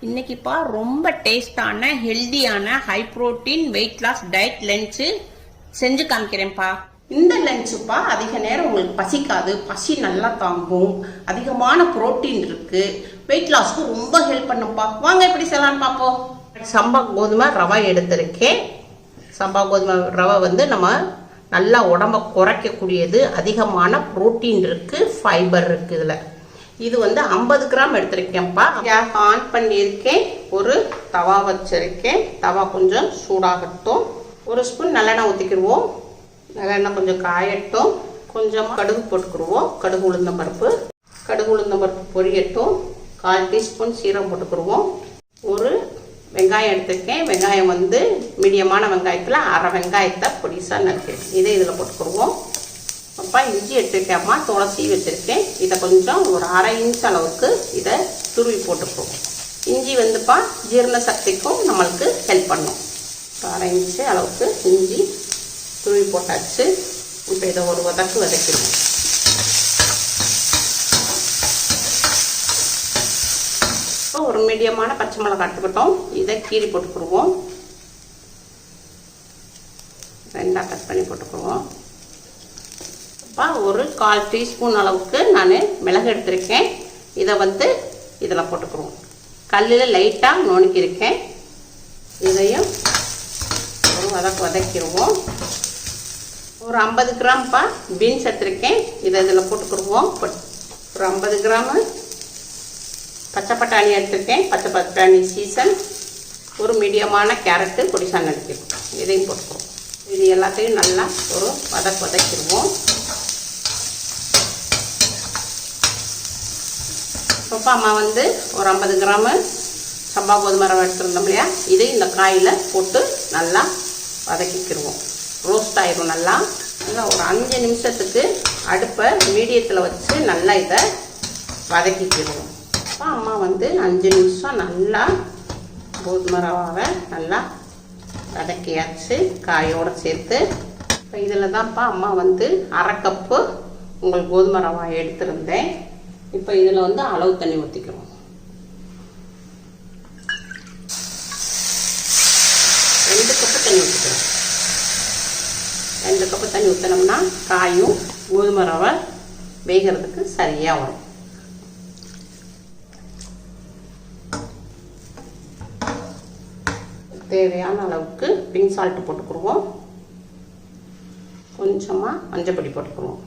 இன்னைக்குப்பா ரொம்ப டேஸ்டான ஹெல்தியான high protein weight loss diet lunch செஞ்சு காமிக்கிறேன்ப்பா. இந்த லஞ்சுப்பா அதிக நேரம் உங்களுக்கு பசிக்காது, பசி நல்லா தாங்கும், அதிகமான புரோட்டீன் இருக்கு, வெயிட் லாஸ்க்கு ரொம்ப ஹெல்ப் பண்ணுப்பா. வாங்க எப்படி செய்யலாம்னு பார்ப்போம். சம்பா கோதுமை ரவை எடுத்திருக்கேன். சம்பா கோதுமை ரவை நம்ம நல்லா உடம்ப குறைக்கக்கூடியது, அதிகமான புரோட்டீன் இருக்கு, ஃபைபர் இருக்கு. இது 50 கிராம் எடுத்திருக்கேன்ப்பா. கேஸ் ஆன் பண்ணியிருக்கேன். ஒரு தவா வச்சிருக்கேன். தவா கொஞ்சம் சூடாகட்டும். ஒரு ஸ்பூன் நல்லெண்ணெய் ஊற்றிக்கிடுவோம். நல்லெண்ணெய் கொஞ்சம் காயட்டும். கொஞ்சமாக கடுகு போட்டுக்கிடுவோம். கடுகு உளுந்தம்பருப்பு பொரியட்டும். 1/4 டீஸ்பூன் சீரகம் போட்டுக்கிடுவோம். ஒரு வெங்காயம் எடுத்திருக்கேன். வெங்காயம் மீடியமான வெங்காயத்தில் அரை வெங்காயத்தை பொடிசாக நறுக்கிறேன். இதை இதில் போட்டுக்கிடுவோம். அப்பா இஞ்சி எடுத்துருக்கேன்மா, தோலை சீவி வச்சுருக்கேன். இதை கொஞ்சம் ஒரு 1/2 இன்ச் அளவுக்கு இதை துருவி போட்டுக்குவோம். இஞ்சி ஜீரண சக்திக்கும் நம்மளுக்கு ஹெல்ப் பண்ணும். 1/2 இன்ச்சு அளவுக்கு இஞ்சி துருவி போட்டாச்சு. இப்போ இதை ஒரு வதக்கிடுவோம். இப்போ ஒரு மீடியமான பச்சை மிளகாய் எடுத்துக்கிட்டோம். இதை கீரி போட்டுக்கிடுவோம். 2ஆக கட் பண்ணி போட்டுக்குவோம். ஒரு 1/4 டீஸ்பூன் அளவுக்கு நான் மிளகு எடுத்திருக்கேன். இதை இதில் போட்டுக்குவோம். கல்லில் லைட்டாக நுணுக்கியிருக்கேன். இதையும் ஒரு வதக்கிடுவோம். ஒரு 50 கிராம்ப்பா பீன்ஸ் எடுத்திருக்கேன். இதை இதில் போட்டுக்கிடுவோம். ஒரு 50 கிராமு பச்சை பட்டாணி எடுத்திருக்கேன். பச்சை பட்டாணி சீசன். ஒரு மீடியமான கேரட்டு பொடிசாக நறுக்கிடுவோம். இதையும் போட்டுக்குவோம். இது எல்லாத்தையும் நல்லா ஒரு வதக்கிடுவோம். இப்போ அம்மா ஒரு 50 கிராமு சம்பா கோதுமை ரவை எடுத்துருந்தோம் இல்லையா, இதை இந்த காயில் போட்டு நல்லா வதக்கிக்கிடுவோம். ரோஸ்ட் ஆயிடும். நல்லா ஒரு 5 நிமிஷத்துக்கு அடுப்பை மீடியத்தில் வச்சு நல்லா இதை வதக்கிக்கிடுவோம். இப்போ அம்மா 5 நிமிஷம் நல்லா கோதுமை ரவாவை நல்லா வதக்கியாச்சு காயோடு சேர்த்து. இப்போ இதில் தான்ப்பா அம்மா 1/2 கப்பு உங்களுக்கு கோதுமை ரவா எடுத்திருந்தேன். இப்போ இதில் அளவு தண்ணி ஊற்றிக்கிறோம். 2 கப்பு தண்ணி ஊற்றிக்கிறோம். 2 கப்பு தண்ணி ஊற்றினோம்னா காயும் கோதுமை ரவை வேகிறதுக்கு சரியாக வரும். தேவையான அளவுக்கு பிங்க் சால்ட் போட்டுக்கிடுவோம். கொஞ்சமாக மஞ்சப்பொடி போட்டுக்கிடுவோம்.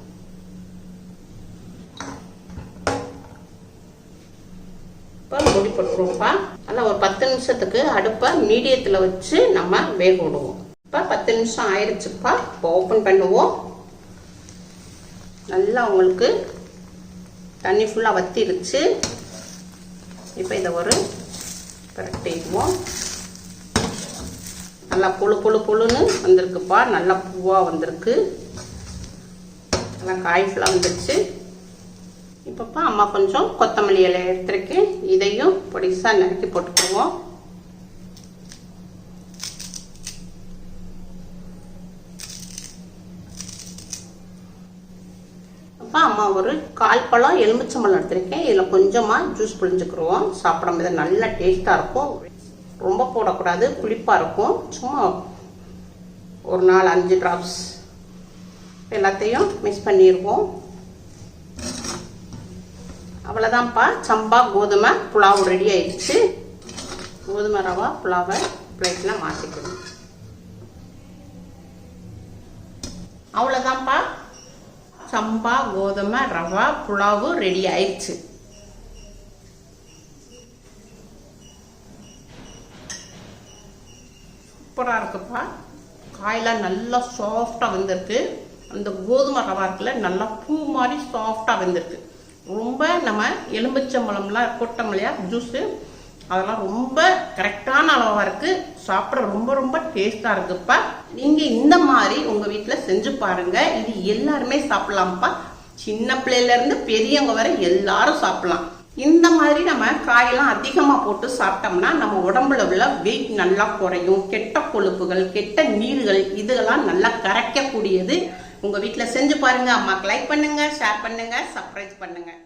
இப்போ மூடி போட்டுருவோம்ப்பா. நல்லா ஒரு 10 நிமிஷத்துக்கு அடுப்பை மீடியத்தில் வச்சு நம்ம வேக விடுவோம். இப்போ 10 நிமிஷம் ஆயிடுச்சுப்பா. இப்போ ஓப்பன் பண்ணுவோம். நல்லா உங்களுக்கு தண்ணி ஃபுல்லாக வத்திருச்சு. இப்போ இதை ஒரு பிரட்டிடுவோம். நல்லா புழுன்னு வந்திருக்குப்பா. நல்லா பூவாக வந்திருக்கு. நல்லா காய் ஃபுல்லாக வந்துருச்சு. இப்போப்பா அம்மா கொஞ்சம் கொத்தமல்லி இலை எடுத்துருக்கேன். இதையும் பொடிசாக நறுக்கி போட்டுக்குவோம். அப்போ அம்மா ஒரு 1/4 பழம் எலுமிச்சம்பழம் எடுத்திருக்கேன். இதில் கொஞ்சமாக ஜூஸ் புழிஞ்சுக்கிடுவோம். சாப்பிடும்போது நல்லா டேஸ்ட்டாக இருக்கும். ரொம்ப போடக்கூடாது, புளிப்பாக இருக்கும். சும்மா ஒரு 4-5 ட்ராப்ஸ் எல்லாத்தையும் மிக்ஸ் பண்ணிடுவோம். அவ்வளோதான்ப்பா, சம்பா கோதுமை புலாவு ரெடி ஆயிடுச்சு. கோதுமை ரவா புலாவை பிளேட்டில் மாற்றிக்கணும். அவ்வளோதான்ப்பா, சம்பா கோதுமை ரவா புலாவு ரெடி ஆயிடுச்சு. சூப்பராக இருக்குப்பா. காயெல்லாம் நல்லா சாஃப்டாக வந்திருக்கு. அந்த கோதுமை ரவா இருக்குல்ல, நல்லா பூ மாதிரி சாஃப்டாக வந்திருக்கு. ரொம்ப நம்ம எலுமிச்சம்பழம்லாம் கொட்டம் இல்லையா ஜூஸு, அதெல்லாம் ரொம்ப கரெக்டான அளவாக இருக்குது. சாப்பிட ரொம்ப ரொம்ப டேஸ்ட்டாக இருக்குப்பா. நீங்கள் இந்த மாதிரி உங்கள் வீட்டில் செஞ்சு பாருங்கள். இது எல்லாருமே சாப்பிட்லாம்ப்பா. சின்ன பிள்ளையிலேருந்து பெரியவங்க வரை எல்லாரும் சாப்பிட்லாம். இந்த மாதிரி நம்ம காயெல்லாம் அதிகமாக போட்டு சாப்பிட்டோம்னா நம்ம உடம்புல உள்ள வெயிட் நல்லா குறையும். கெட்ட கொழுப்புகள், கெட்ட நீர்கள் இதெல்லாம் நல்லா கரைக்கக்கூடியது. உங்கள் வீட்டில் செஞ்சு பாருங்கள். அம்மாக்கு லைக் பண்ணுங்கள், ஷேர் பண்ணுங்கள், சப்ஸ்கிரைப் பண்ணுங்கள்.